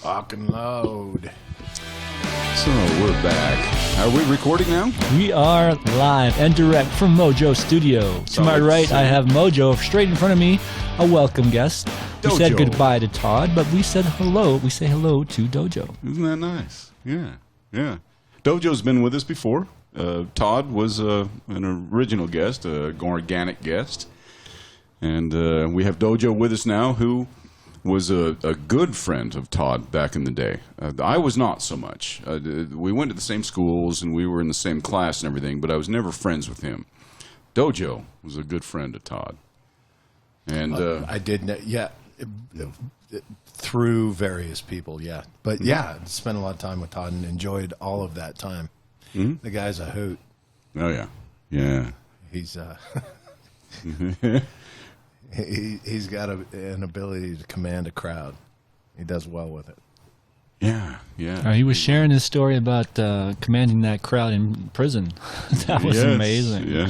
Fucking load. So we're back. Are we recording now? We are live and direct from Mojo Studio. To my right, I have Mojo. Straight in front of me, a welcome guest. We DoJoe. said goodbye to Todd, but we said hello. We say hello to DoJoe. Isn't that nice? Yeah. DoJoe's been with us before. Todd was an original guest, an organic guest. And we have DoJoe with us now, who was a good friend of Todd back in the day. I was not so much. We went to the same schools and we were in the same class and everything, but I was never friends with him. DoJoe was a good friend of Todd. And I did, through various people, yeah. But yeah, I spent a lot of time with Todd and enjoyed all of that time. Mm-hmm. The guy's a hoot. Oh, yeah. He's he's got an ability to command a crowd. He does well with it. Yeah. He was sharing his story about commanding that crowd in prison. That was amazing. Yeah.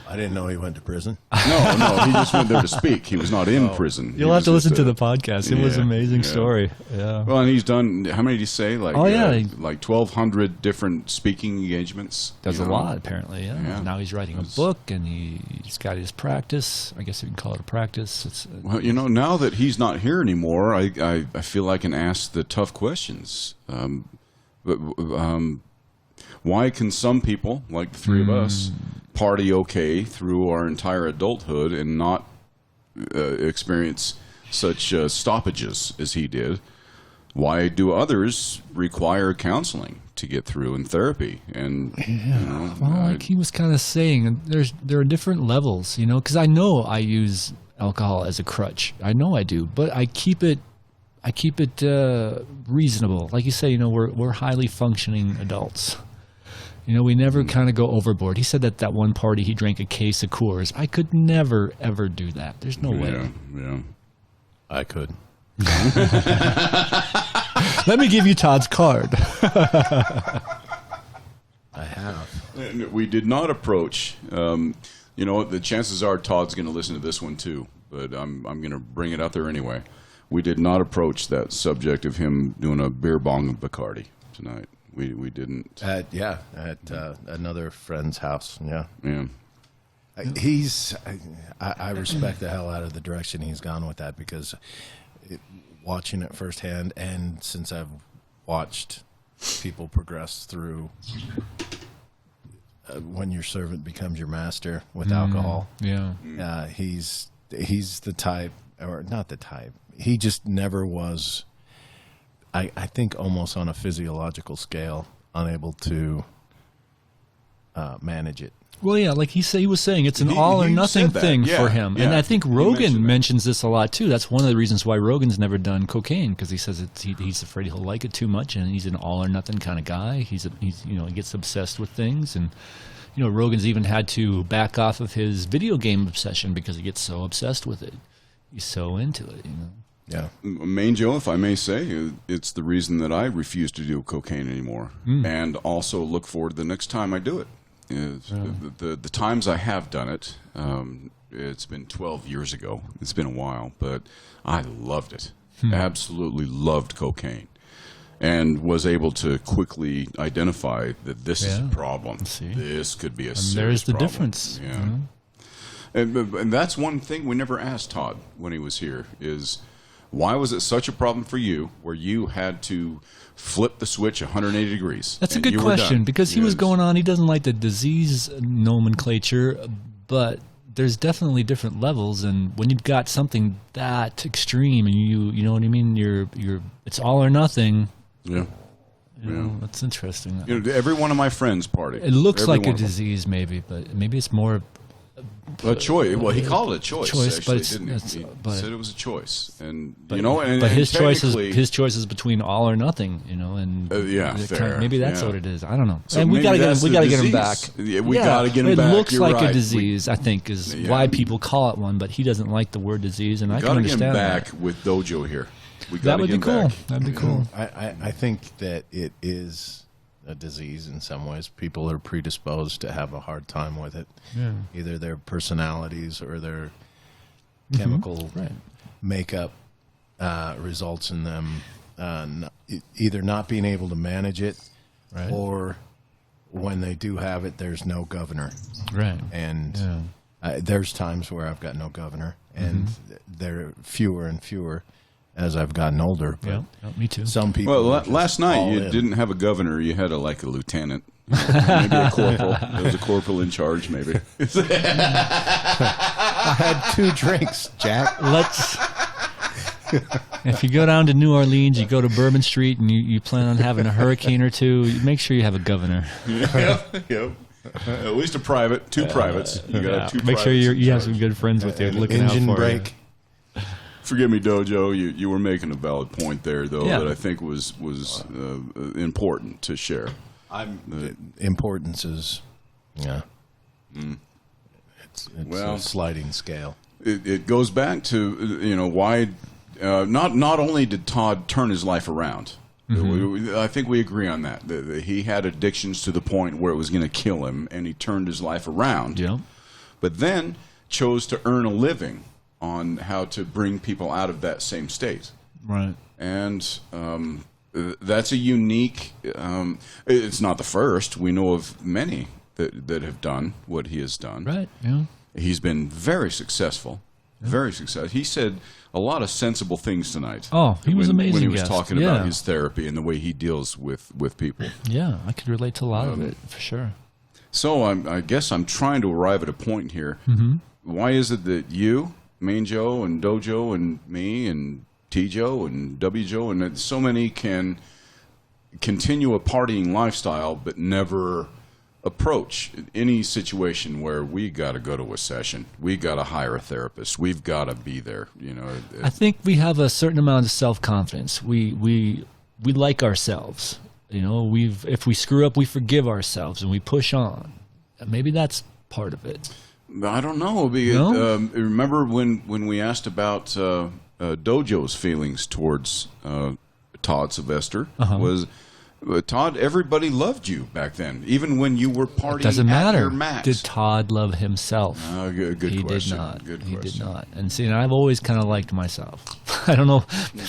I didn't know he went to prison. No, he just went there to speak. He was not in prison. You'll have to listen to the podcast. It was an amazing story. Yeah. Well, and he's done, how many did you say? Like 1,200 different speaking engagements. Does a lot, apparently, yeah. Now he's writing a book, and he's got his practice. I guess you can call it a practice. Well, now that he's not here anymore, I feel I can ask the tough questions. Why can some people, like the three of us, party okay through our entire adulthood and not experience such stoppages as he did? Why do others require counseling to get through and therapy? And like he was kind of saying, there are different levels, because I know I use alcohol as a crutch. I know I do, but I keep it reasonable. Like you say, we're highly functioning adults. We never kind of go overboard. He said that one party he drank a case of Coors. I could never, ever do that. There's no way. Yeah. I could. Let me give you Todd's card. I have. And we did not approach. The chances are Todd's going to listen to this one too, but I'm going to bring it out there anyway. We did not approach that subject of him doing a beer bong of Bacardi tonight. We didn't. At another friend's house. Yeah. I respect the hell out of the direction he's gone with that, because watching it firsthand, and since I've watched people progress through when your servant becomes your master with alcohol. Yeah. He's the type, or not the type. He just never was. I think almost on a physiological scale, unable to manage it. Well, yeah, like he was saying, it's an all or nothing thing for him. Yeah. And I think Rogan mentions this a lot too. That's one of the reasons why Rogan's never done cocaine, because he says he's afraid he'll like it too much, and he's an all or nothing kind of guy. He gets obsessed with things, and Rogan's even had to back off of his video game obsession because he gets so obsessed with it. He's so into it, Yeah. Main Joe, if I may say, it's the reason that I refuse to do cocaine anymore, and also look forward to the next time I do it. The times I have done it, it's been 12 years ago. It's been a while, but I loved it. Absolutely loved cocaine, and was able to quickly identify that this is a problem. This could be a serious there's the problem. Difference. Yeah. And that's one thing we never asked Todd when he was here is, why was it such a problem for you where you had to flip the switch 180 degrees? That's a good question, because he was going on. He doesn't like the disease nomenclature, but there's definitely different levels. And when you've got something that extreme, and you know what I mean, it's all or nothing. Yeah. That's interesting. Every one of my friends party. It looks like a disease, maybe, but maybe it's more. A choice. Well, he called it a choice. Actually, but didn't he? He said it was a choice, and but his choice is between all or nothing, and fair. Maybe that's what it is. I don't know. So and we got to get him back. Yeah, we got to get him back. It looks You're like right. a disease. I think is why people call it one, but he doesn't like the word disease, and I can understand that. Got to get him back with DoJoe here. That would be cool. That'd be cool. I think that it is a disease in some ways. People are predisposed to have a hard time with it. Yeah. Either their personalities or their chemical makeup results in them either not being able to manage it, right. or when they do have it, there's no governor. Right. And there's times where I've got no governor, and they're fewer and fewer as I've gotten older. But me too. Some people. Well, last night you didn't have a governor; you had a lieutenant, maybe a corporal. There was a corporal in charge, maybe. I had 2 drinks, Jack. If you go down to New Orleans, you go to Bourbon Street, and you plan on having a hurricane or 2, make sure you have a governor. Yep. At least a private, 2 privates. You got to have 2 Make privates sure you have some good friends with you looking out for engine brake. Forgive me, DoJoe. You were making a valid point there, though, that I think was important to share. Importance is, it's a sliding scale. It goes back to why. Not only did Todd turn his life around. I think we agree on that. He had addictions to the point where it was going to kill him, and he turned his life around. Yeah. But then chose to earn a living on how to bring people out of that same state. Right. And that's a unique. It's not the first. We know of many that have done what he has done. Right. Yeah. He's been very successful. Very successful. He said a lot of sensible things tonight. Oh, he was amazing. When he was talking about his therapy and the way he deals with people. Yeah, I could relate to a lot of it, for sure. So I guess I'm trying to arrive at a point here. Why is it that you, Main Joe, and DoJoe, and me, and T-Joe, and W-Joe, and so many can continue a partying lifestyle but never approach any situation where we got to go to a session, we got to hire a therapist, we've got to be there. I think we have a certain amount of self-confidence. We like ourselves. If we screw up, we forgive ourselves and we push on. Maybe that's part of it. I don't know. Remember when we asked about DoJoe's feelings towards Todd Sylvester? Was Todd, everybody loved you back then, even when you were partying doesn't matter. At your max. Did Todd love himself? Good he question. Did not. Good he question. did not. And see, I've always kind of liked myself. I don't know,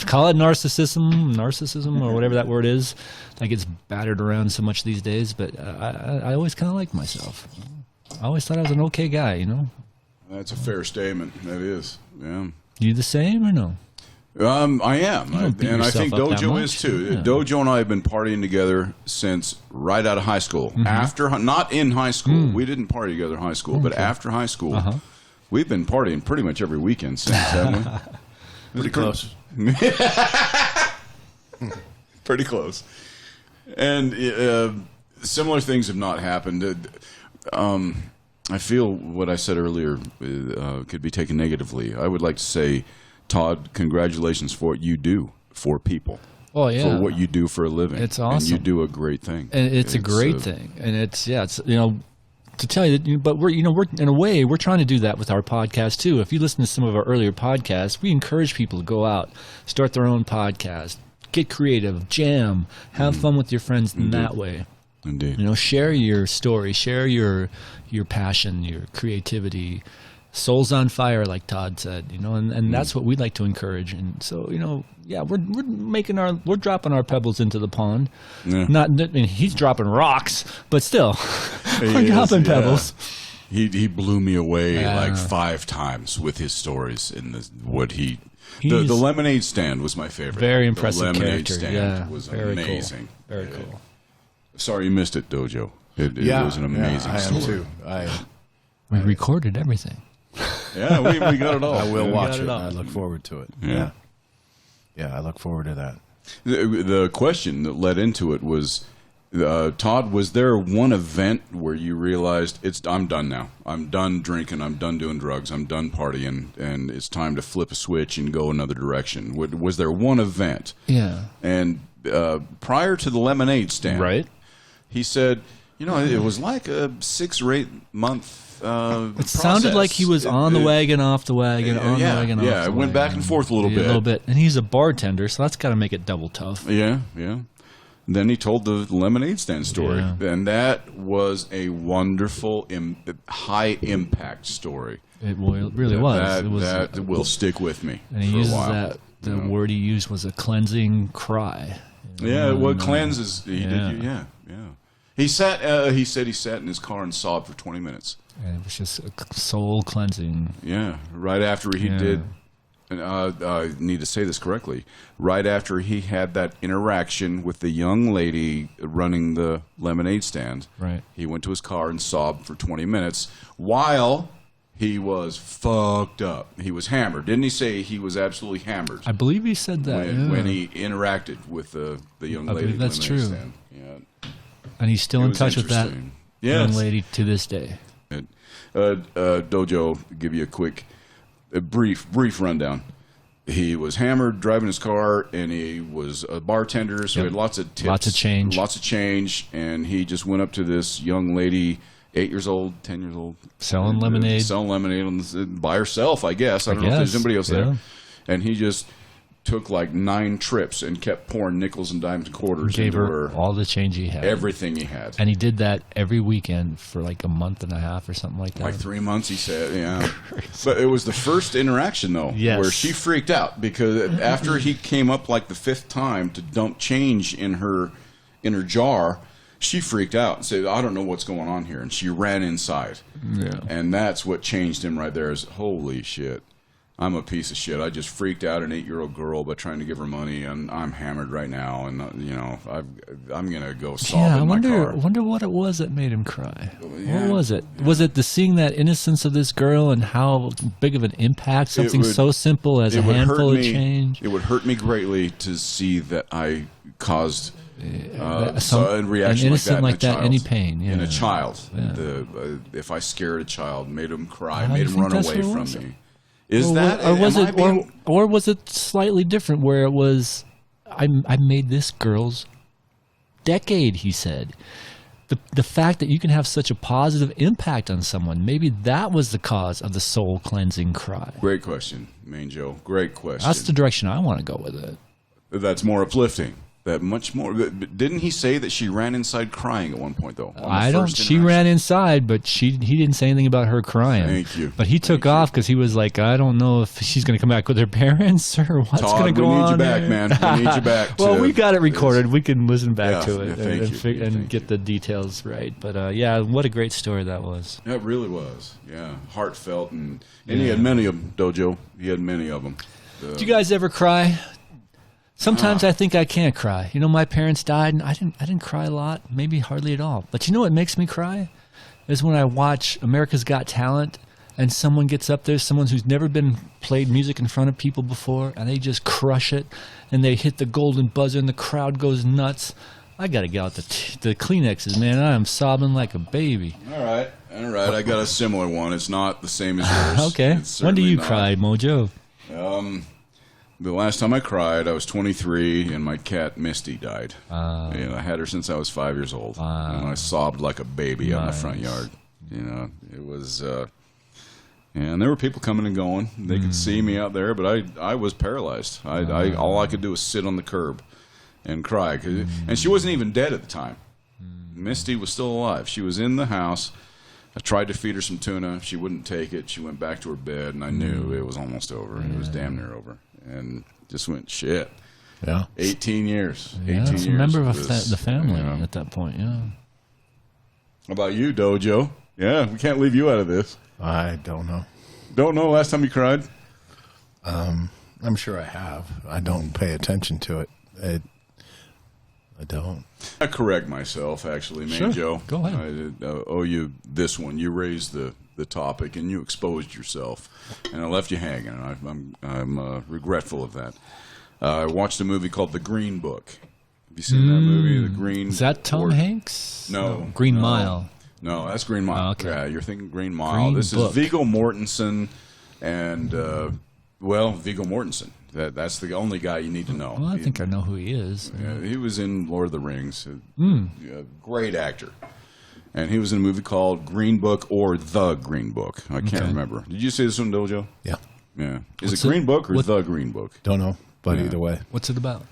call it narcissism, or whatever that word is. That gets battered around so much these days. But I always kind of liked myself. I always thought I was an okay guy. That's a fair statement. That is. Yeah. You the same or no? I am, and I think DoJoe is too. Yeah. DoJoe and I have been partying together since right out of high school. Not in high school, we didn't party together in high school, but after high school, we've been partying pretty much every weekend since, haven't we? Pretty close. Pretty close. And similar things have not happened. I feel what I said earlier could be taken negatively. I would like to say, Todd, congratulations for what you do for people. Oh yeah, for what you do for a living. It's awesome. And you do a great thing. And it's a great thing. And it's to tell you that. But we're in a way we're trying to do that with our podcast too. If you listen to some of our earlier podcasts, we encourage people to go out, start their own podcast, get creative, jam, have fun with your friends in that way. Indeed. Share your story, share your passion, your creativity. Souls on fire, like Todd said, and that's what we'd like to encourage. And so, we're dropping our pebbles into the pond. Yeah. He's dropping rocks, but still, we're dropping pebbles. He blew me away like 5 times with his stories and the lemonade stand was my favorite. Very impressive the lemonade character. stand was amazing. Cool. Very cool. Sorry you missed it, DoJoe. It was an amazing story. I am too. We recorded everything. Yeah, we got it all. I will watch it. I look forward to it. Yeah, I look forward to that. The question that led into it was, Todd, was there one event where you realized I'm done now? I'm done drinking. I'm done doing drugs. I'm done partying, and it's time to flip a switch and go another direction. Was there one event? Yeah. And prior to the lemonade stand, right? He said, it was like a 6 or 8 month. It sounded like he was on the wagon, off the wagon, the wagon, off the wagon. Yeah, it went back and forth a little bit. And he's a bartender, so that's got to make it double tough. Yeah. And then he told the lemonade stand story, and that was a wonderful, high impact story. It really was. That will stick with me and he for uses a while. The word he used was a cleansing cry. Yeah, well, cleanses. He did. Yeah. He sat. He said he sat in his car and sobbed for 20 minutes. And it was just soul cleansing. Yeah, right after he did. And I need to say this correctly. Right after he had that interaction with the young lady running the lemonade stand, right, he went to his car and sobbed for 20 minutes while he was fucked up. He was hammered. Didn't he say he was absolutely hammered? I believe he said that when he interacted with the young lady. That's true. Stand. Yeah. And he's still in touch with that young lady to this day. DoJoe, give you a brief rundown. He was hammered driving his car, and he was a bartender, so he had lots of tips, lots of change, and he just went up to this young lady, 8 years old, 10 years old, selling lemonade by herself, I guess. I don't know if there's anybody else there, and he just took like 9 trips and kept pouring nickels and dimes and quarters. Gave her all the change he had. Everything he had. And he did that every weekend for like a month and a half or something like that. Like 3 months, he said, yeah. But it was the first interaction, though, where she freaked out because after he came up like the 5th time to dump change in her jar, she freaked out and said, I don't know what's going on here. And she ran inside. Yeah. And that's what changed him right there is, holy shit. I'm a piece of shit. I just freaked out an 8-year-old girl by trying to give her money, and I'm hammered right now, and I'm gonna go solve in my car. I wonder what it was that made him cry. Yeah. What was it? Yeah. Was it the seeing that innocence of this girl and how big of an impact something so simple as a handful of change? It would hurt me greatly to see that I caused a reaction like that, any pain in a child. Yeah. If I scared a child, made him cry, made him run away from me. Or was it slightly different where it was, I made this girl's decade, he said. The fact that you can have such a positive impact on someone, maybe that was the cause of the soul cleansing cry. Great question, Main Joe. Great question. That's the direction I want to go with it. That's more uplifting. That much more. Didn't he say that she ran inside crying at one point, though? She ran inside, but he didn't say anything about her crying. Thank you. But he took off because he was like, I don't know if she's going to come back with her parents or what's going to go on. We need you back, man. We need you back. Well, we got it recorded. We can listen back to it and get the details right. But what a great story that was. It really was. Yeah, heartfelt, and he had many of them. DoJoe, he had many of them. Do you guys ever cry? Sometimes I think I can't cry. You know, my parents died, and I didn't cry a lot, maybe hardly at all. But you know what makes me cry? Is when I watch America's Got Talent, and someone gets up there, someone who's never been played music in front of people before, and they just crush it, and they hit the golden buzzer, and the crowd goes nuts. I got to get out the Kleenexes, man. I am sobbing like a baby. All right. I got a similar one. It's not the same as yours. Okay. When do you cry, Mojo? The last time I cried, I was 23, and my cat Misty died. And I had her since I was 5 years old, and I sobbed like a baby on the front yard. You know, it was, and there were people coming and going. They could see me out there, but I was paralyzed. All I could do was sit on the curb and cry, and she wasn't even dead at the time. Misty was still alive. She was in the house. I tried to feed her some tuna. She wouldn't take it. She went back to her bed, and I knew it was almost over. It was damn near over. And just went, shit. Yeah. 18 years. Yeah, 18 years. A member of the family at that point, yeah. How about you, DoJoe? Yeah, we can't leave you out of this. I don't know. Don't know last time you cried? I'm sure I have. I don't pay attention to it. I don't. I correct myself, actually, man, Joe. Go ahead. I owe you this one. You raised the topic, and you exposed yourself, and I left you hanging, and I'm regretful of that. I watched a movie called The Green Book. Have you seen that movie, The Green? Is that Tom Hanks? No. Green Mile. No, that's Green Mile. Oh, okay. Yeah, you're thinking Green Mile. This is Viggo Mortensen, and Viggo Mortensen. That's the only guy you need to know. Well, I think I know who he is. Yeah, he was in Lord of the Rings. Great actor. And he was in a movie called Green Book or The Green Book. I can't remember. Did you see this one, DoJoe? Yeah. Yeah. Is it Green Book or The Green Book? Don't know, but either way. What's it about?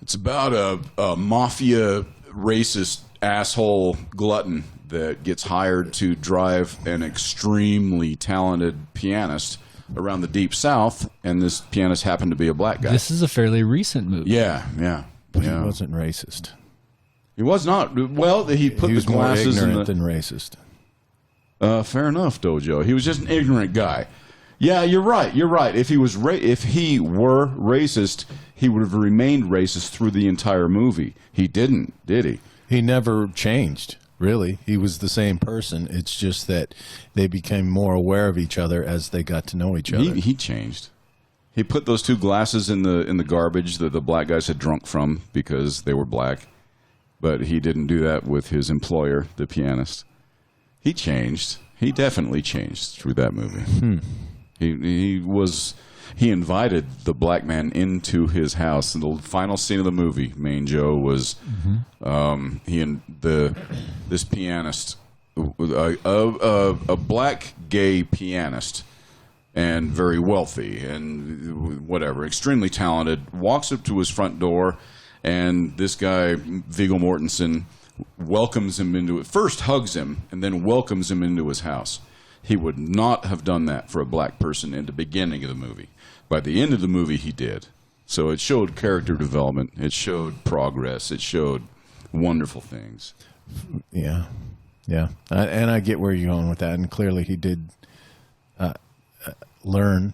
It's about a mafia racist asshole glutton that gets hired to drive an extremely talented pianist around the Deep South, and this pianist happened to be a black guy. This is a fairly recent movie. Yeah. he wasn't racist. He was not. Well, he put the glasses more ignorant than racist. Fair enough, DoJoe. He was just an ignorant guy. Yeah, you're right. You're right. If he was if he were racist, he would have remained racist through the entire movie. He didn't, did he? He never changed. Really, he was the same person. It's just that they became more aware of each other as they got to know each other. He changed. He put those 2 glasses in the garbage that the black guys had drunk from because they were black, but he didn't do that with his employer, the pianist. He changed. He definitely changed through that movie. He invited the black man into his house. In the final scene of the movie, Main Joe was he and this pianist, a black gay pianist, and very wealthy and whatever, extremely talented, walks up to his front door, and this guy Viggo Mortensen welcomes him into it. First hugs him, and then welcomes him into his house. He would not have done that for a black person in the beginning of the movie. By the end of the movie, he did. So it showed character development. It showed progress. It showed wonderful things. Yeah. And I get where you're going with that. And clearly he did learn.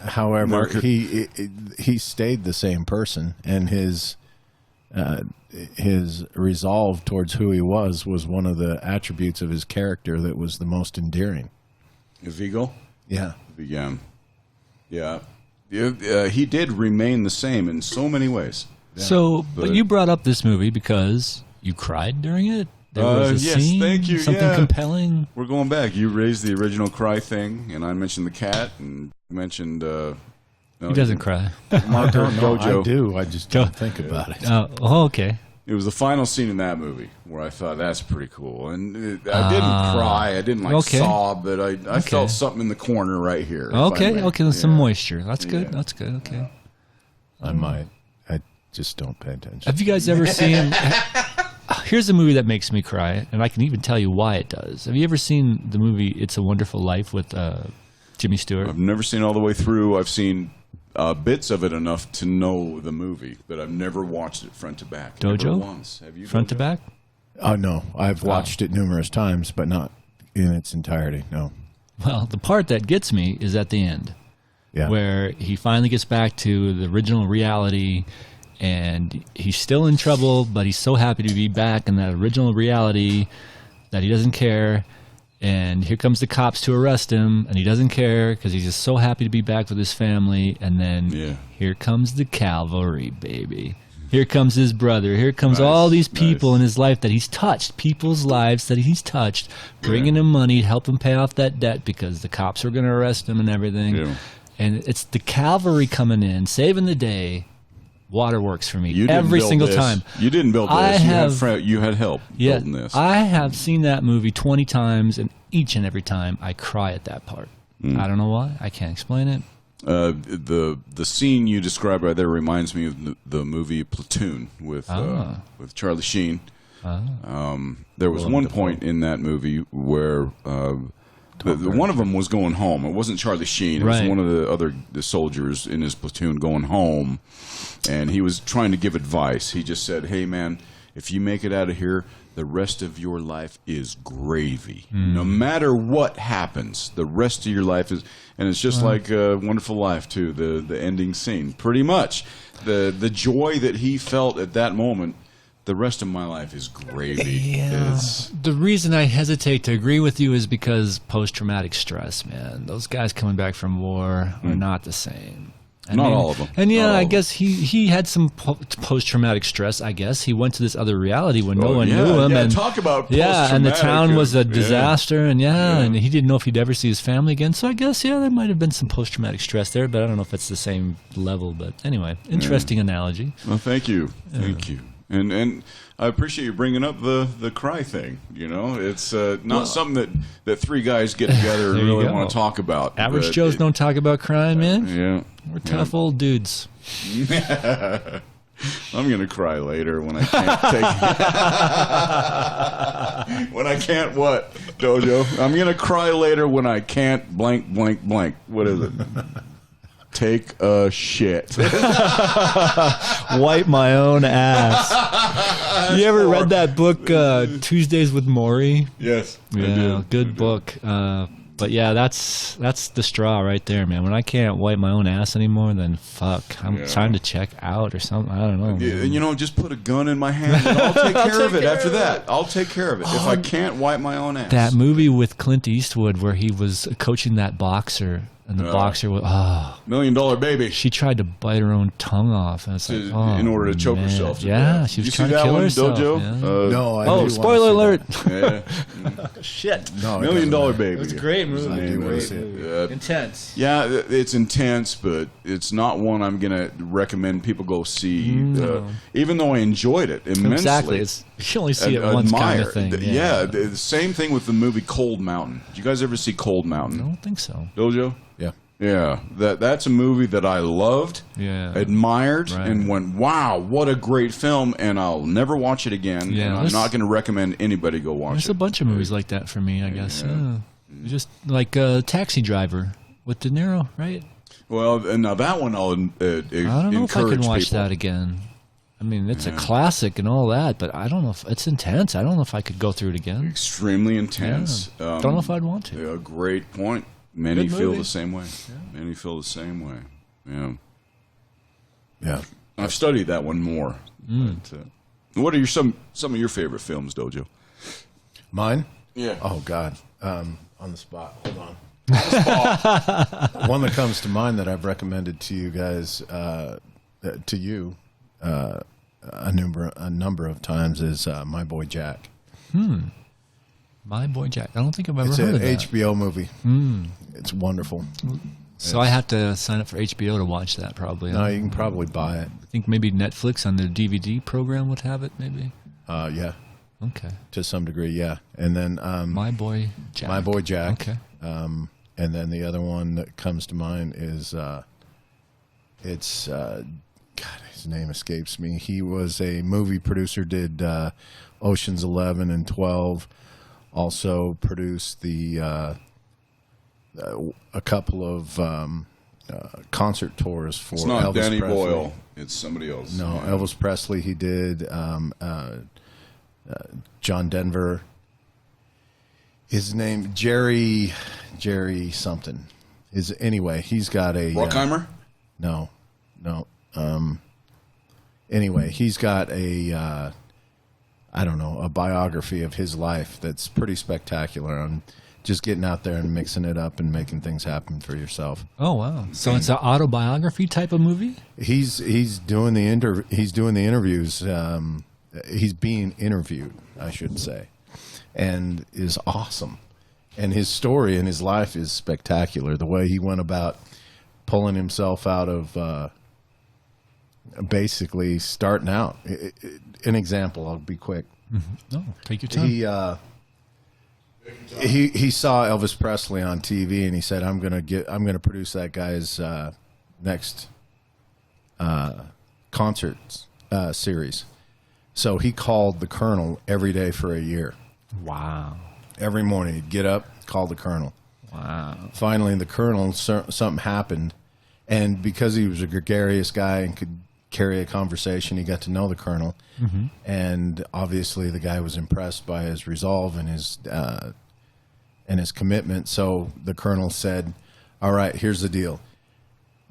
However, he stayed the same person, and his resolve towards who he was one of the attributes of his character that was the most endearing. Viggo? Yeah. Yeah. He did remain the same in so many ways. Yeah. So, but you brought up this movie because you cried during it? There was a scene, thank you. Something compelling? We're going back. You raised the original cry thing, and I mentioned the cat, and you mentioned... he doesn't cry. Marker DoJoe. I do. I just don't think about it. Okay. It was the final scene in that movie where I thought, that's pretty cool. And I didn't cry. I didn't sob, but I felt something in the corner right here. Okay. Some moisture. That's good. That's good. Okay. I might. I just don't pay attention. Have you guys ever seen... Here's a movie that makes me cry, and I can even tell you why it does. Have you ever seen the movie It's a Wonderful Life with Jimmy Stewart? I've never seen it all the way through. I've seen... bits of it enough to know the movie, but I've never watched it front to back. DoJoe? Never once. Have you? Front to back? No. I've watched it numerous times, but not in its entirety, no. Well, the part that gets me is at the end, where he finally gets back to the original reality, and he's still in trouble, but he's so happy to be back in that original reality that he doesn't care. And here comes the cops to arrest him, and he doesn't care because he's just so happy to be back with his family. And then here comes the cavalry, baby. Here comes his brother. Here comes all these people in his life that he's touched, people's lives that he's touched, bringing him money to help him pay off that debt because the cops are going to arrest him and everything. Yeah. And it's the cavalry coming in, saving the day. Waterworks for me every single time. You didn't build this. You had help building this. I have seen that movie 20 times, and each and every time I cry at that part. I don't know why. I can't explain it. The scene you described right there reminds me of the movie Platoon with Charlie Sheen. There was one point in that movie where one of them was going home. It wasn't Charlie Sheen. It was one of the soldiers in his platoon going home. And he was trying to give advice. He just said, hey, man, if you make it out of here, the rest of your life is gravy. No matter what happens, the rest of your life is... And it's just like a Wonderful Life, too, the ending scene. Pretty much. The joy that he felt at that moment, the rest of my life is gravy. Yeah. The reason I hesitate to agree with you is because post-traumatic stress, man. Those guys coming back from war are not the same. Not all of them. And I guess he had some post-traumatic stress, I guess. He went to this other reality where no one knew him. And talk about post-traumatic. And the town was a disaster, and and he didn't know if he'd ever see his family again. So I guess, there might have been some post-traumatic stress there, but I don't know if it's the same level. But anyway, interesting analogy. Well, thank you. Thank you. And I appreciate you bringing up the cry thing. It's not something that three guys get together and really want to talk about. Average Joes don't talk about crying, man. Yeah. We're tough old dudes. I'm going to cry later when I can't take it. When I can't what, DoJoe? I'm going to cry later when I can't blank, blank, blank. What is it? take a shit. Wipe my own ass. You ever read that book, Tuesdays with Maury? Yes. Yeah, good book. But yeah, that's the straw right there, man. When I can't wipe my own ass anymore, then fuck, I'm trying to check out or something. I don't know. Yeah, just put a gun in my hand and I'll take care of it after that. I'll take care of it if I can't wipe my own ass. That movie with Clint Eastwood where he was coaching that boxer. And the boxer was, $1 Million Baby. She tried to bite her own tongue off. And it's like, in order to choke herself to death. She was trying to kill herself. DoJoe? Yeah. No, spoiler alert. Yeah. Shit. No, $1 Million Baby. It's a great movie. Intense. Yeah, it's intense, but it's not one I'm going to recommend people go see. Even though I enjoyed it immensely. Exactly. You only see it once kind of thing. Yeah, the same thing with the movie Cold Mountain. Did you guys ever see Cold Mountain? I don't think so. DoJoe? Yeah, that's a movie that I loved, admired, and went, wow, what a great film, and I'll never watch it again, and I'm not going to recommend anybody go watch it. There's a bunch of movies like that for me, I guess. Just like Taxi Driver with De Niro, right? Well, now that one I'll encourage people. I don't know if I can watch that again. I mean, it's a classic and all that, but I don't know if it's intense. I don't know if I could go through it again. Extremely intense. Don't know if I'd want to. A great point. Many feel the same way. Yeah. Many feel the same way. Yeah. I've studied that one more. But, what are some of your favorite films, DoJoe? Mine? Yeah. Oh God. On the spot. Hold on. On. One that comes to mind that I've recommended to you guys, a number of times is My Boy Jack. My Boy Jack. I don't think I've ever heard of that. It's an HBO movie. It's wonderful. So I have to sign up for HBO to watch that probably. No, you can probably buy it. I think maybe Netflix on their DVD program would have it maybe. Yeah. Okay. To some degree, yeah. And then My Boy Jack. My Boy Jack. Okay. And then the other one that comes to mind is God, his name escapes me. He was a movie producer, did Ocean's 11 and 12. Also produced a couple of concert tours for It's not Elvis Danny Presley. Boyle. It's somebody else. No, Elvis Presley. He did John Denver. His name Jerry something. Anyway, he's got a Bruckheimer? No. Anyway, he's got a a biography of his life that's pretty spectacular on just getting out there and mixing it up and making things happen for yourself. Oh wow! So it's an autobiography type of movie. He's doing the interviews. He's being interviewed, I should say, and is awesome. And his story and his life is spectacular. The way he went about pulling himself out of basically starting out. An example, I'll be quick. No, take your time. He saw Elvis Presley on TV and he said, I'm gonna produce that guy's next concert series. So he called the Colonel every day for a year. Wow. Every morning he'd get up, call the Colonel. Wow. Finally, the Colonel, something happened, and because he was a gregarious guy and could carry a conversation, he got to know the Colonel, and obviously the guy was impressed by his resolve and his commitment. So the Colonel said, all right, here's the deal.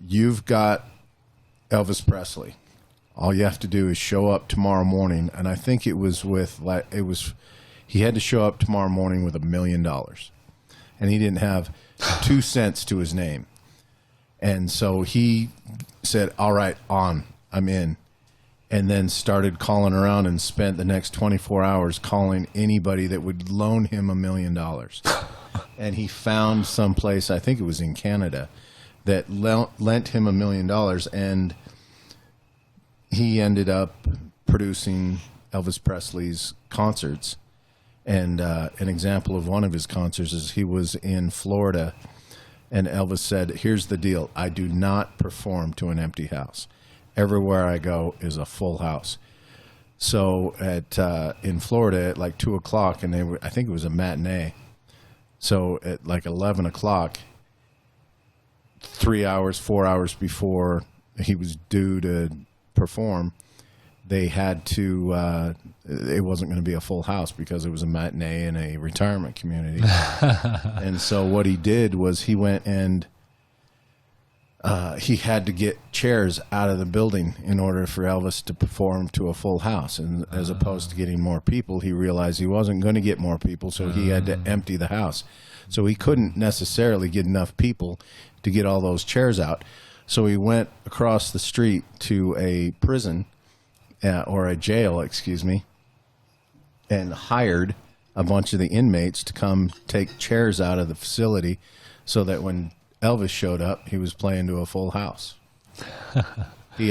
You've got Elvis Presley. All you have to do is show up tomorrow morning, and I think he had to show up tomorrow morning with $1 million, and he didn't have 2 cents to his name. And so he said, all right, I'm in. And then started calling around and spent the next 24 hours calling anybody that would loan him $1 million. And he found some place, I think it was in Canada, that lent him $1 million, and he ended up producing Elvis Presley's concerts. And an example of one of his concerts is he was in Florida, and Elvis said, here's the deal. I do not perform to an empty house. Everywhere I go is a full house. So in Florida at like 2 o'clock, and I think it was a matinee. So at like 11 o'clock, 3 hours, 4 hours before he was due to perform, they had to. It wasn't going to be a full house because it was a matinee in a retirement community. And so what he did was he went and he had to get chairs out of the building in order for Elvis to perform to a full house. And as opposed to getting more people, he realized he wasn't going to get more people, so he had to empty the house. So he couldn't necessarily get enough people to get all those chairs out. So he went across the street to a prison, or a jail, excuse me, and hired a bunch of the inmates to come take chairs out of the facility so that when Elvis showed up, he was playing to a full house. He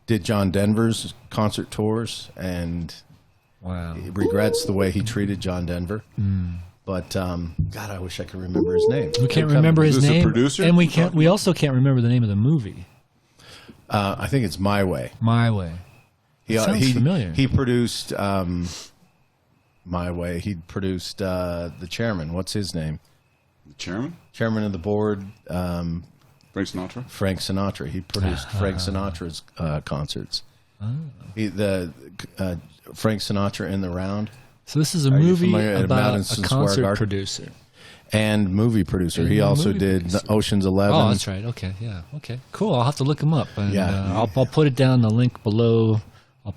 did John Denver's concert tours, and he regrets the way he treated John Denver. But God, I wish I could remember his name. We can't remember his name, producer? and we also can't remember the name of the movie. I think it's My Way. My Way. Sounds familiar. He produced My Way. He produced the chairman. What's his name? The chairman? Chairman of the board. Frank Sinatra? Frank Sinatra. He produced Frank Sinatra's concerts. Frank Sinatra in the Round. So this is a movie about a concert producer. And movie producer. He also did Ocean's 11. Oh, that's right. Okay, yeah. Okay, cool. I'll have to look him up. And, I'll put it down, the link below. I'll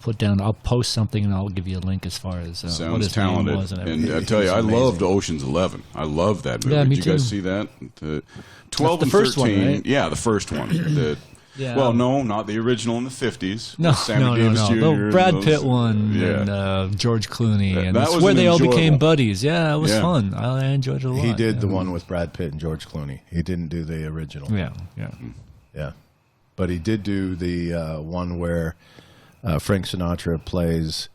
post something and I'll give you a link as far as what his talented. name was. And I tell you, I loved Ocean's 11. I love that movie. Yeah, me Did you guys too. see that? 12 and 13. First one, right? Yeah, the first one. Well, no, not the original in the 50s. No, Sammy Davis Jr. The Brad Pitt one and George Clooney. And that that's was where they all enjoyable. became buddies. Yeah, it was fun. I enjoyed it a lot. He did the one with Brad Pitt and George Clooney. He didn't do the original. Yeah. But he did do the one where Frank Sinatra plays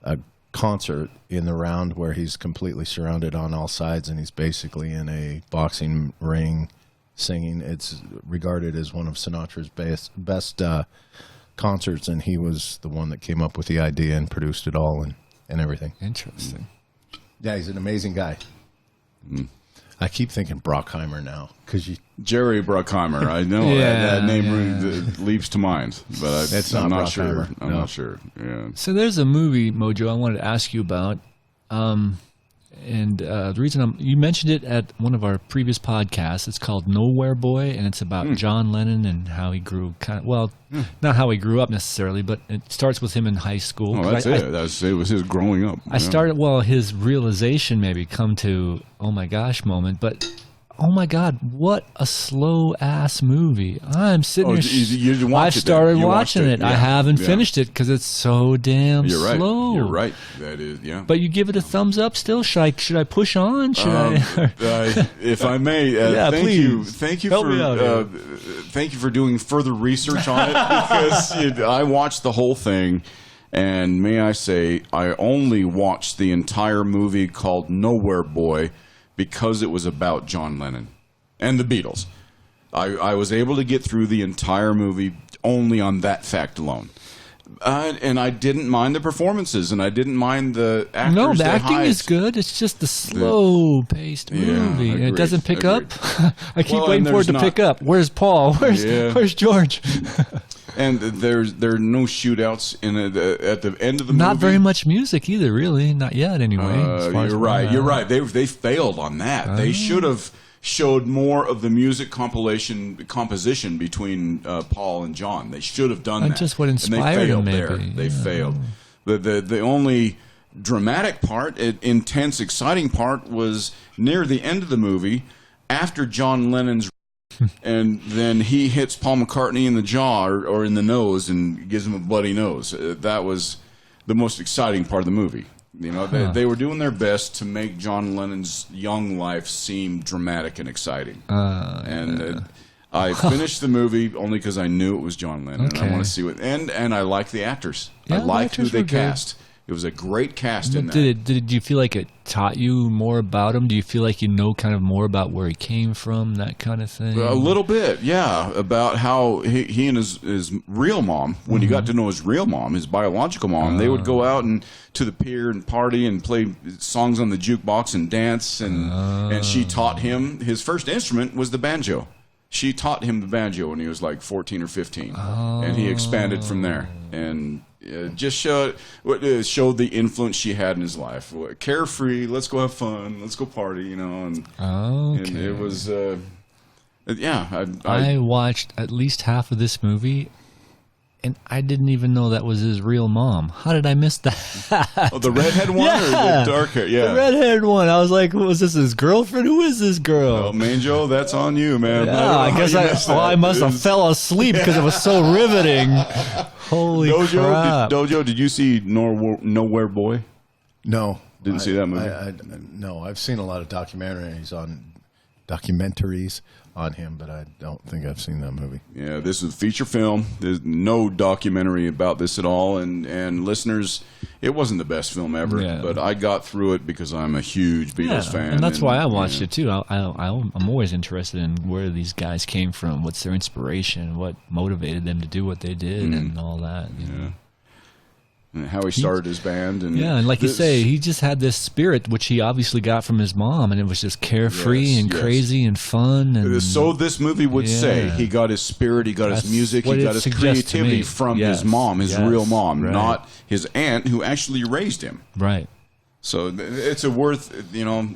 a concert in the Round where he's completely surrounded on all sides and he's basically in a boxing ring singing. It's regarded as one of Sinatra's best concerts, and he was the one that came up with the idea and produced it all and everything. Interesting. Yeah, he's an amazing guy. I keep thinking Brockheimer now because Jerry Bruckheimer. I know that name leaps to mind, but I'm not sure. I'm not sure. Yeah. So there's a movie, Mojo, I wanted to ask you about. And the reason you mentioned it at one of our previous podcasts. It's called Nowhere Boy, and it's about John Lennon and how he grew not how he grew up necessarily, but it starts with him in high school. Oh, that's it. It was his growing up. I started, his realization maybe come to, oh my gosh moment, but oh my God, what a slow-ass movie. I'm sitting here. I started watching it. Yeah, I haven't finished it because it's so damn slow. You're right. That is, yeah. But you give it a thumbs up still? Should I push on? If I may, please. Thank you Help me out thank you for doing further research on it because I watched the whole thing. And may I say, I only watched the entire movie called Nowhere Boy because it was about John Lennon and the Beatles. I was able to get through the entire movie only on that fact alone. And I didn't mind the performances, and I didn't mind the actors. No, the acting is good. It's just the slow-paced movie. Agreed, it doesn't pick up. I keep waiting for it to pick up. Where's Paul? Where's George? And there are no shootouts at the end of the movie. Not very much music either, really. Not yet, anyway. You're right. You're right. They failed on that. They should have showed more of the music composition between Paul and John. They should have done that. That's just what inspired them, maybe. They failed. The only dramatic part, intense, exciting part was near the end of the movie after John Lennon's and then he hits Paul McCartney in the jaw or in the nose and gives him a bloody nose. That was the most exciting part of the movie. You know, they were doing their best to make John Lennon's young life seem dramatic and exciting. I finished the movie only because I knew it was John Lennon. Okay. And I want to see what and I like the actors. I like who they cast. It was a great cast in that. Did you feel like it taught you more about him? Do you feel like you know kind of more about where he came from, that kind of thing? A little bit, yeah, about how he and his real mom, when he got to know his real mom, his biological mom, they would go out and to the pier and party and play songs on the jukebox and dance, and she taught him, his first instrument was the banjo. She taught him the banjo when he was like 14 or 15, and he expanded from there. And just showed the influence she had in his life. Carefree, let's go have fun, let's go party, and it was, I watched at least half of this movie, and I didn't even know that was his real mom. How did I miss that? Oh, the redhead one or the dark hair? Yeah, the redhead one. I was like, was this his girlfriend? Who is this girl? Well, Manjo, that's on you, man. Yeah, I guess I must have fell asleep because it was so riveting. Holy crap. DoJoe, did you see Nowhere Boy? No. Didn't see that movie? No, I've seen a lot of documentaries on him, but I don't think I've seen that movie. Yeah, this is a feature film. There's no documentary about this at all. And listeners, it wasn't the best film ever, but I got through it because I'm a huge Beatles fan. And that's why I watched it, too. I'm always interested in where these guys came from, what's their inspiration, what motivated them to do what they did, and all that. You know. And how he started his band. And like you say, he just had this spirit, which he obviously got from his mom, and it was just carefree and crazy and fun. And so this movie would say he got his spirit, he got his music, he got his creativity from his mom, his real mom, not his aunt who actually raised him. Right. So it's worth,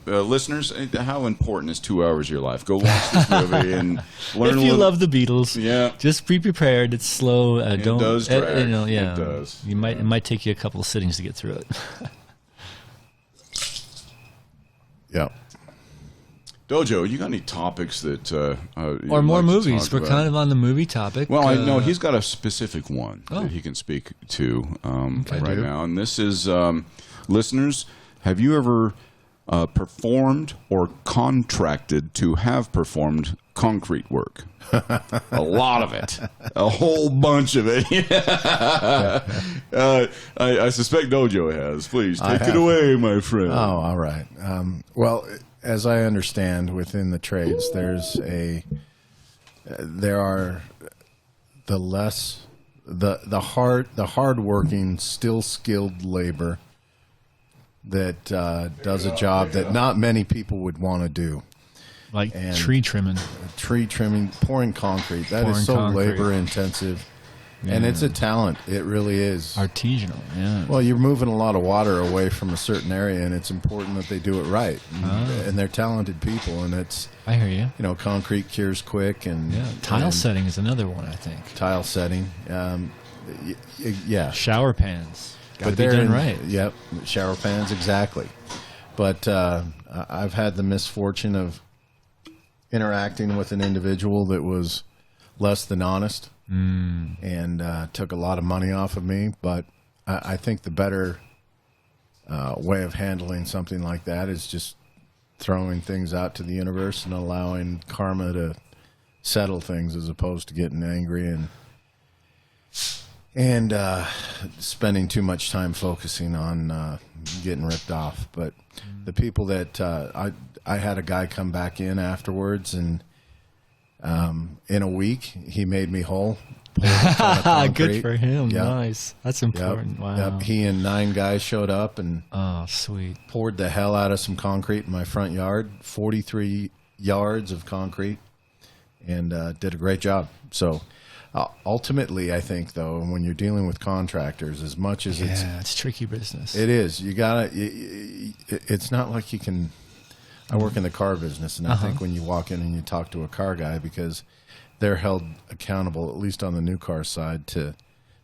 listeners, how important is 2 hours of your life? Go watch this movie and learn if you love the Beatles, just be prepared. It's slow. It does drag. It does. It might take you a couple of sittings to get through it. Yeah. DoJoe, you got any topics that or more movies? We're kind of on the movie topic. Well, I know he's got a specific one that he can speak to right now, and this is listeners. Have you ever performed or contracted to have performed concrete work? A lot of it. A whole bunch of it. I suspect DoJoe has. Please, take it away, my friend. Oh, all right. Well, as I understand, within the trades, there are the hard-working, still skilled labor that does a job that not many people would want to do. Like tree trimming, pouring concrete. That is so labor intensive. Yeah. And it's a talent. It really is. Artisanal, yeah. Well, you're moving a lot of water away from a certain area, and it's important that they do it right. And they're talented people, and it's... I hear you. Concrete cures quick. And tile setting is another one, I think. Tile setting. Shower pans. But they're done right. Yep, shower pans, exactly. But I've had the misfortune of interacting with an individual that was less than honest and took a lot of money off of me. But I think the better way of handling something like that is just throwing things out to the universe and allowing karma to settle things as opposed to getting angry and spending too much time focusing on getting ripped off. But the people that I had a guy come back in afterwards, and in a week he made me whole. Good for him. Yep. Nice. That's important. Yep. Wow. Yep. He and 9 guys showed up and sweet, poured the hell out of some concrete in my front yard, 43 yards of concrete, and did a great job. So ultimately, I think, though, when you're dealing with contractors, as much as it's tricky business. It is. You gotta. It's not like you can. I work in the car business, and I think when you walk in and you talk to a car guy, because they're held accountable, at least on the new car side, to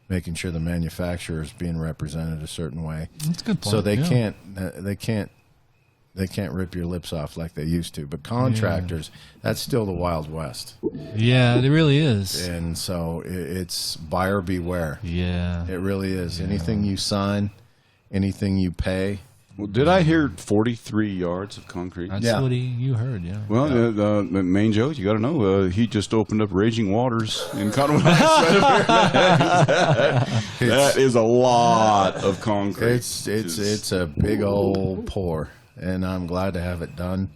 making sure the manufacturer is being represented a certain way. That's a good point. So they can't rip your lips off like they used to. But contractors, that's still the Wild West. Yeah, it really is. And so it's buyer beware. Yeah. It really is. Yeah. Anything you sign, anything you pay, Well, did I hear 43 yards of concrete? That's what you heard, yeah. Well, Main Joe, you got to know, he just opened up Raging Waters in Conway. That is a lot of concrete. It's a big old pour, and I'm glad to have it done.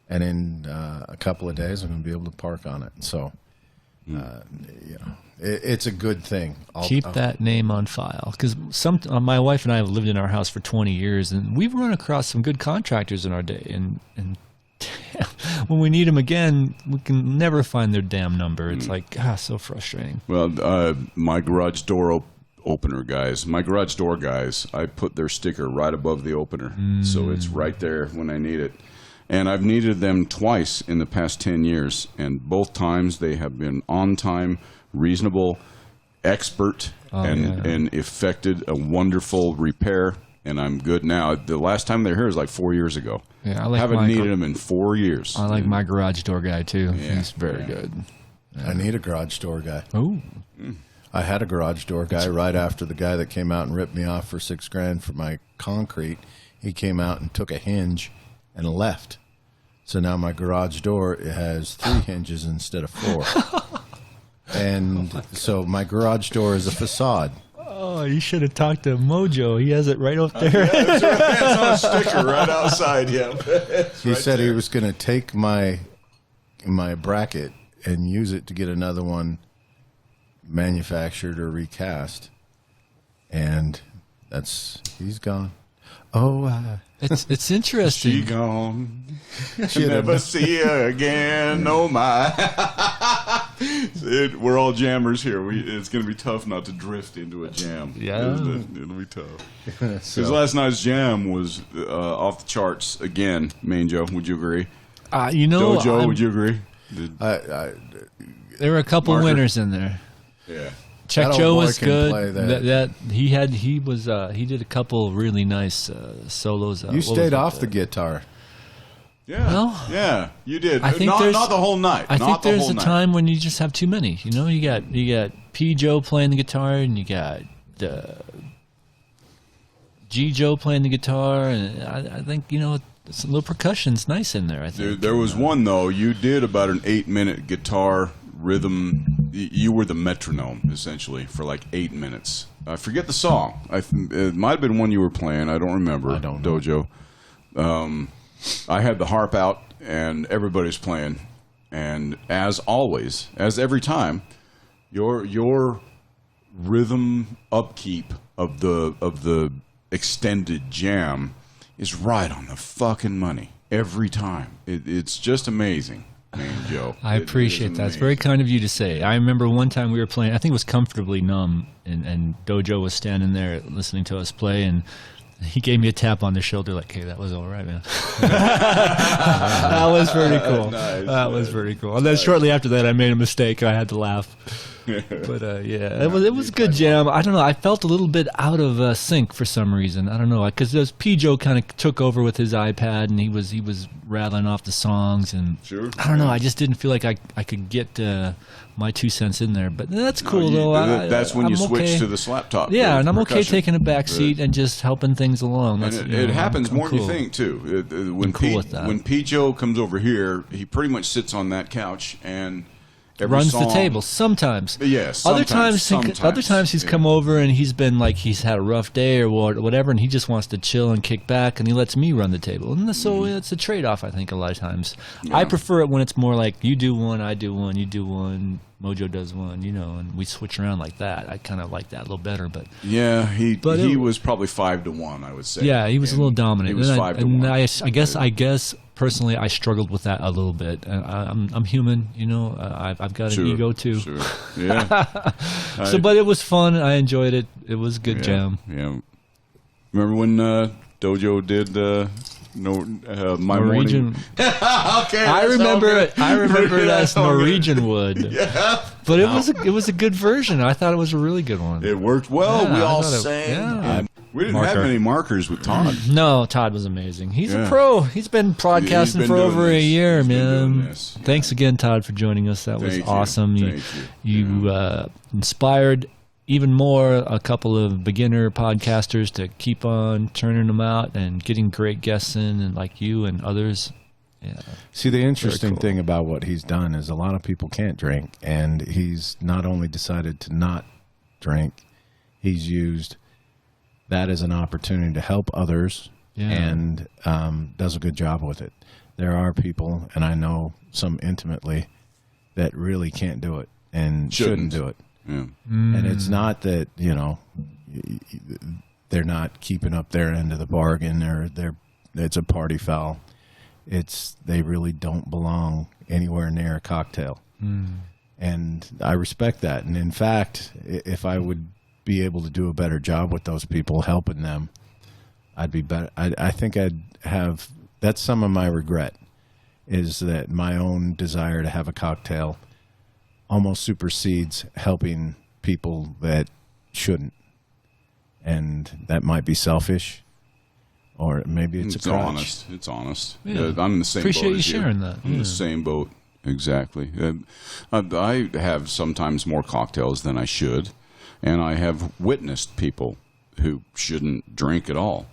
And in a couple of days, I'm going to be able to park on it. So, it's a good thing. Keep that name on file, because my wife and I have lived in our house for 20 years, and we've run across some good contractors in our day. And when we need them again, we can never find their damn number. It's like, so frustrating. Well, my garage door opener guys, I put their sticker right above the opener, so it's right there when I need it. And I've needed them twice in the past 10 years, and both times they have been on time, reasonable, expert, and effected a wonderful repair, and I'm good now. The last time they were here was like 4 years ago. Yeah, I haven't needed them in 4 years. I like my garage door guy, too. Yeah, he's very good. I need a garage door guy. Oh. I had a garage door guy right after the guy that came out and ripped me off for $6,000 for my concrete. He came out and took a hinge and left. So now my garage door has 3 hinges instead of 4. And so my garage door is a facade. Oh, you should have talked to Mojo. He has it right up there. That's right. It's on a sticker right outside. Yeah. He said he was going to take my bracket and use it to get another one manufactured or recast. And he's gone. Oh, it's interesting. She gone. Never see her again. Oh my. We're all jammers here. It's going to be tough not to drift into a jam. Yeah, it'll be tough. Because last night's jam was off the charts again. Main Joe, would you agree? DoJoe, would you agree? There were a couple winners in there. Yeah. Check Joe was good. He did a couple really nice solos. You stayed off the guitar. Yeah. Well, yeah, you did. I think not the whole night. I think there's a time when you just have too many. You got P Joe playing the guitar, and you got G Joe playing the guitar, and I think it's a little percussion's nice in there. I think there was one though. You did about an 8-minute guitar rhythm. You were the metronome essentially for like 8 minutes. I forget the song. It might have been one you were playing. I don't remember. I don't know. DoJoe. I had the harp out and everybody's playing, and as always, as every time, your rhythm upkeep of the extended jam is right on the fucking money every time. It's just amazing. Man, Joe. I appreciate that. It's very kind of you to say. I remember one time we were playing, I think it was Comfortably Numb, and DoJoe was standing there listening to us play, and he gave me a tap on the shoulder like, hey, that was all right, man. That was pretty cool. Nice, that was pretty cool. And then shortly after that, I made a mistake. I had to laugh. But it was a good jam. I don't know. I felt a little bit out of sync for some reason. I don't know, because P. Joe kind of took over with his iPad, and he was rattling off the songs, and sure. I don't know. I just didn't feel like I could get my 2 cents in there. But that's cool though. That's when you switch to the slap top. Yeah, and I'm okay taking a back seat and just helping things along. It happens more than you think too. When P. Joe comes over here, he pretty much sits on that couch and runs the table sometimes. Yes. Other times he's come over and he's been like he's had a rough day or whatever, and he just wants to chill and kick back, and he lets me run the table. And so it's a trade-off, I think, a lot of times. Yeah. I prefer it when it's more like you do one, I do one, you do one, Mojo does one, and we switch around like that. I kind of like that a little better. But yeah, he was probably 5-1, I would say. Yeah, he was a little dominant. He was 5-1. I guess personally, I struggled with that a little bit. I'm human, I've got an ego too. Sure. Yeah. But it was fun. I enjoyed it. It was a good jam. Yeah. Remember when DoJoe did my Norwegian. Morning? Okay. I remember it as Norwegian Wood. Yeah. But it was a good version. I thought it was a really good one. It worked well. Yeah, we all sang. Yeah. We didn't have many markers with Todd. No, Todd was amazing. He's a pro. He's been broadcasting for over a year, man. Thanks again, Todd, for joining us. That was awesome. Thank you inspired even more a couple of beginner podcasters to keep on turning them out and getting great guests in, and like you and others. Yeah. See, the interesting thing about what he's done is a lot of people can't drink, and he's not only decided to not drink, he's used that as an opportunity to help others, and does a good job with it. There are people, and I know some intimately, that really can't do it and shouldn't do it. Yeah. And it's not that, they're not keeping up their end of the bargain, or it's a party foul. They really don't belong anywhere near a cocktail. And I respect that. And in fact, if I would be able to do a better job with those people, helping them, I'd be better. I think I'd have, that's some of my regret, is that my own desire to have a cocktail almost supersedes helping people that shouldn't. And that might be selfish, or maybe it's honest. It's honest. Yeah. I'm in the same Appreciate boat as you sharing that. I'm in the same boat. Exactly. I have sometimes more cocktails than I should, and I have witnessed people who shouldn't drink at all.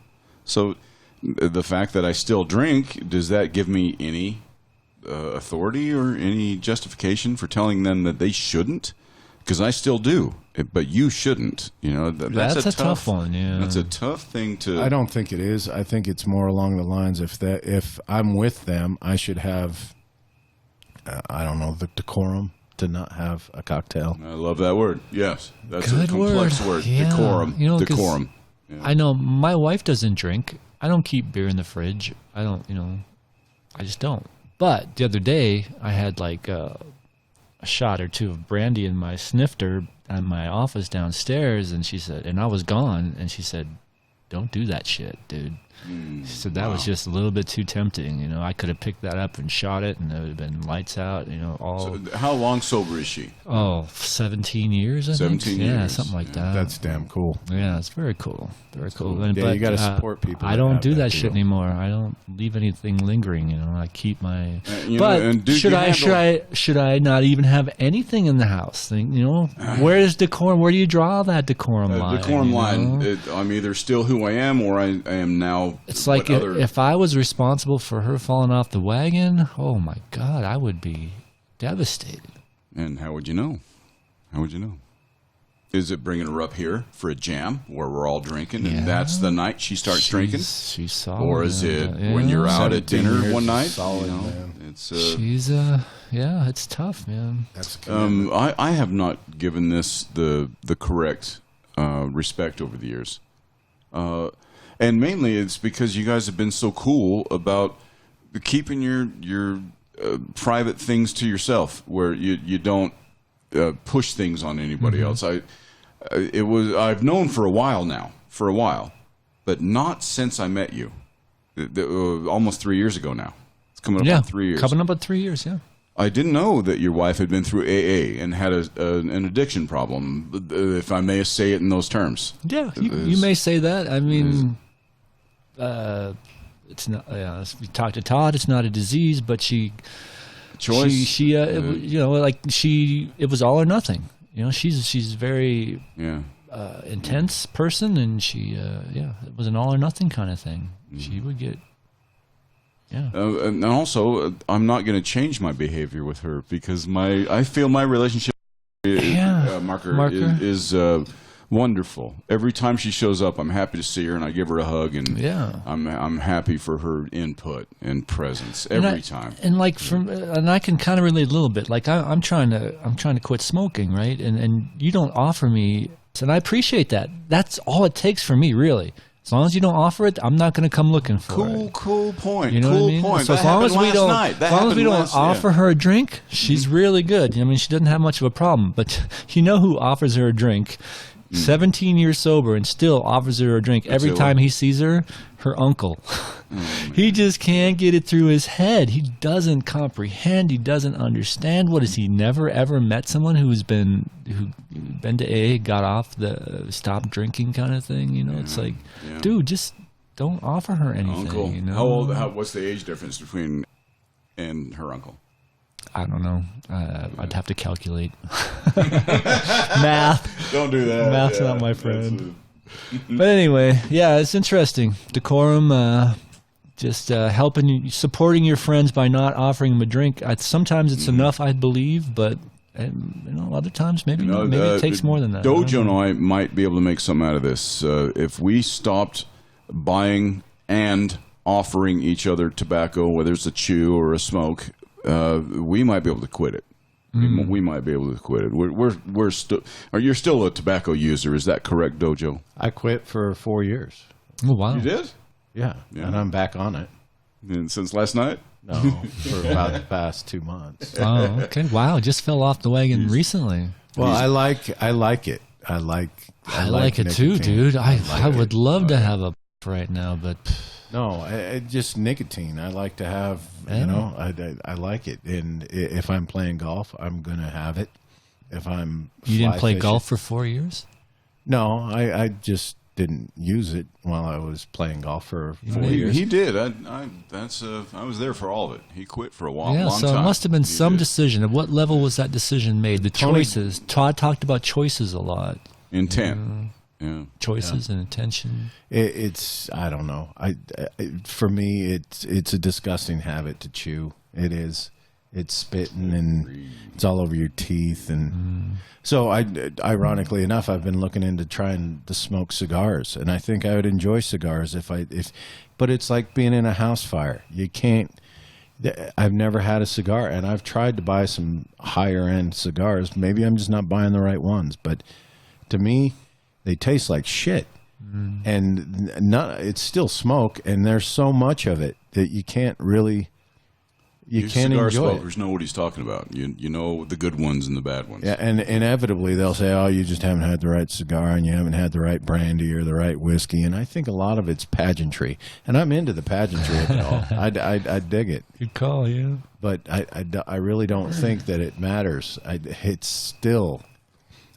So the fact that I still drink, does that give me any authority or any justification for telling them that they shouldn't? Because I still do, but you shouldn't. That's a tough one. Yeah, that's a tough thing to. I don't think it is. I think it's more along the lines if I'm with them, I should have, I don't know, the decorum to not have a cocktail. I love that word. Yes, that's Good a complex word. Yeah. Decorum. Decorum. Yeah. I know my wife doesn't drink. I don't keep beer in the fridge. I don't. I just don't. But the other day, I had like a shot or two of brandy in my snifter at my office downstairs, and she said, and I was gone, and she said, "Don't do that shit, dude." She said that was just a little bit too tempting. I could have picked that up and shot it, and it would have been lights out. All. So how long sober is she? 17 years. I think. 17 years. Yeah, something like that. That's damn cool. Yeah, it's very cool. Very cool. Yeah, you got to support people. I don't do that shit anymore. I don't leave anything lingering. I keep my. But should I not even have anything in the house? Where is decorum? Where do you draw that decorum line? Decorum line. I'm either still who I am, or I am now. It's like if I was responsible for her falling off the wagon, oh my God, I would be devastated. And how would you know? How would you know? Is it bringing her up here for a jam where we're all drinking, and that's the night she starts drinking? She's solid. Or is it when you're out at dinner one night? Solid, man. It's it's tough, man. That's I have not given this the correct respect over the years. And mainly it's because you guys have been so cool about keeping your private things to yourself, where you don't push things on anybody else. I've known for a while, but not since I met you. Almost 3 years ago now. It's coming up on 3 years. Coming up on 3 years, yeah. I didn't know that your wife had been through AA and had an addiction problem, if I may say it in those terms. Yeah, you may say that. I mean, it's not. We talked to Todd. It's not a disease, but it was all or nothing. She's very intense person, and it was an all or nothing kind of thing. She would get. Yeah. And also, I'm not going to change my behavior with her because I feel my relationship Marker is wonderful. Every time she shows up, I'm happy to see her, and I give her a hug, and I'm happy for her input and presence every time. And I can kind of relate a little bit. Like I'm trying to quit smoking, right? And you don't offer me, and I appreciate that. That's all it takes for me, really. As long as you don't offer it, I'm not going to come looking for it. Cool point. You know what I mean? Point. So as long as we don't offer her a drink, she's really good. I mean, she doesn't have much of a problem. But who offers her a drink? 17 years sober and still offers her a drink every time he sees her? Her uncle. He just can't get it through his head. He doesn't comprehend. He doesn't understand. What is he never ever met someone who's been to AA, got off the stop drinking kind of thing? It's like, dude, just don't offer her anything. Uncle. How old? What's the age difference between and her uncle? I don't know. I'd have to calculate. Math. Don't do that. Math's not my friend. But anyway, yeah, it's interesting. Decorum, just helping you, supporting your friends by not offering them a drink. Sometimes it's enough, I believe, but other times maybe it takes more than that. DoJoe and I might be able to make something out of this. If we stopped buying and offering each other tobacco, whether it's a chew or a smoke, we might be able to quit it. We might be able to quit it. We're still. You're still a tobacco user, is that correct, DoJoe? I quit for 4 years. Oh wow! You did? Yeah, and I'm back on it. And since last night? No, for about the past 2 months. Oh, okay. Wow, just fell off the wagon recently. Well, I like it. I like it too, dude. I would love to have a right now, but no, just nicotine. I like to have, I like it. And if I'm playing golf, I'm going to have it. If I'm You didn't play fishing, golf for 4 years? No, I just didn't use it while I was playing golf for 4 years. He did. I was there for all of it. He quit for a while. Yeah, long so time. It must have been some decision. At what level was that decision made? The choices. Todd talked about choices a lot. Intent. Yeah. Choices and intention. It's I don't know. For me, it's a disgusting habit to chew. It is. It's spitting and it's all over your teeth, and so ironically enough, I've been looking into trying to smoke cigars, and I think I would enjoy cigars but it's like being in a house fire. You can't. I've never had a cigar, and I've tried to buy some higher end cigars. Maybe I'm just not buying the right ones, but to me, they taste like shit, and it's still smoke, and there's so much of it that you can't really. You can't cigar enjoy smokers know what he's talking about. You know the good ones and the bad ones. Yeah, and inevitably they'll say, "Oh, you just haven't had the right cigar, and you haven't had the right brandy or the right whiskey." And I think a lot of it's pageantry, and I'm into the pageantry of it all. I dig it. Good call, yeah. But I really don't think that it matters. It's still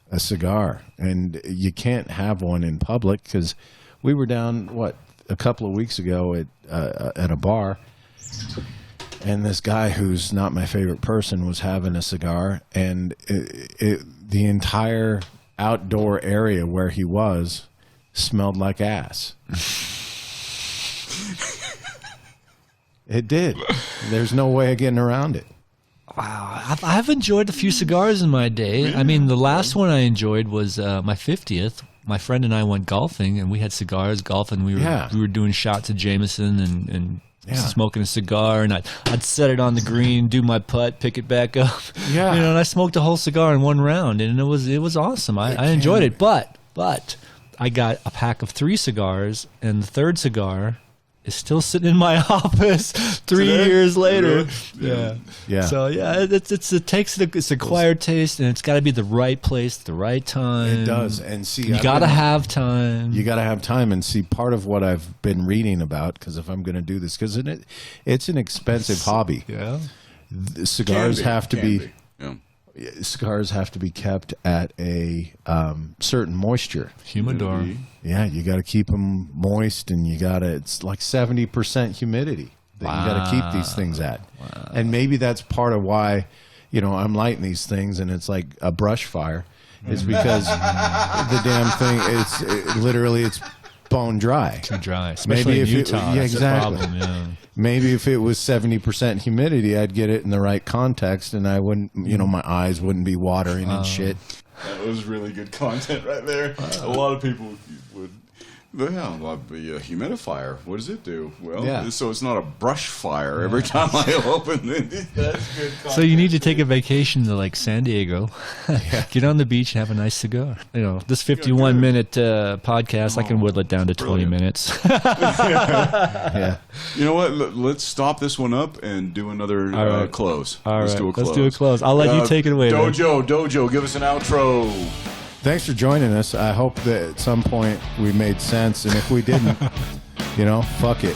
a cigar, and you can't have one in public because we were down a couple of weeks ago at a bar. And this guy who's not my favorite person was having a cigar, and the entire outdoor area where he was smelled like ass. It did. There's no way of getting around it. Wow. I've enjoyed a few cigars in my day. I mean, the last one I enjoyed was my 50th. My friend and I went golfing, and we had cigars, golfing. We were doing shots of Jameson and smoking a cigar, and I'd set it on the green, do my putt, pick it back up. Yeah, and I smoked a whole cigar in one round, and it was awesome. I enjoyed it, but I got a pack of 3 cigars, and the third cigar is still sitting in my office 3 years later. Really? Yeah. So it's acquired taste, and it's got to be the right place, the right time. It does, and see, you got to have time. You got to have time, and see, part of what I've been reading about, because if I'm going to do this, because it's an expensive hobby. Yeah. Cigars have to be. Cigars have to be kept at a certain moisture. Humidor. Yeah, you got to keep them moist, and it's like 70% humidity that you got to keep these things at. Wow. And maybe that's part of why, I'm lighting these things and it's like a brush fire. It's because the damn thing, it's bone dry. Too dry, especially in Utah. That's exactly. The problem, Maybe if it was 70% humidity, I'd get it in the right context, and I wouldn't, my eyes wouldn't be watering and shit. That was really good content right there. A lot of people would. The humidifier. What does it do? Well, so it's not a brush fire every time I open it. That's good content. So you need to take a vacation to like San Diego, get on the beach and have a nice cigar. This 51-minute podcast, I can whittle it down to 20 minutes. Yeah. You know what? Let's stop this one up and do another close. Let's do a close. I'll let you take it away. DoJoe, give us an outro. Thanks for joining us. I hope that at some point we made sense, and if we didn't, fuck it.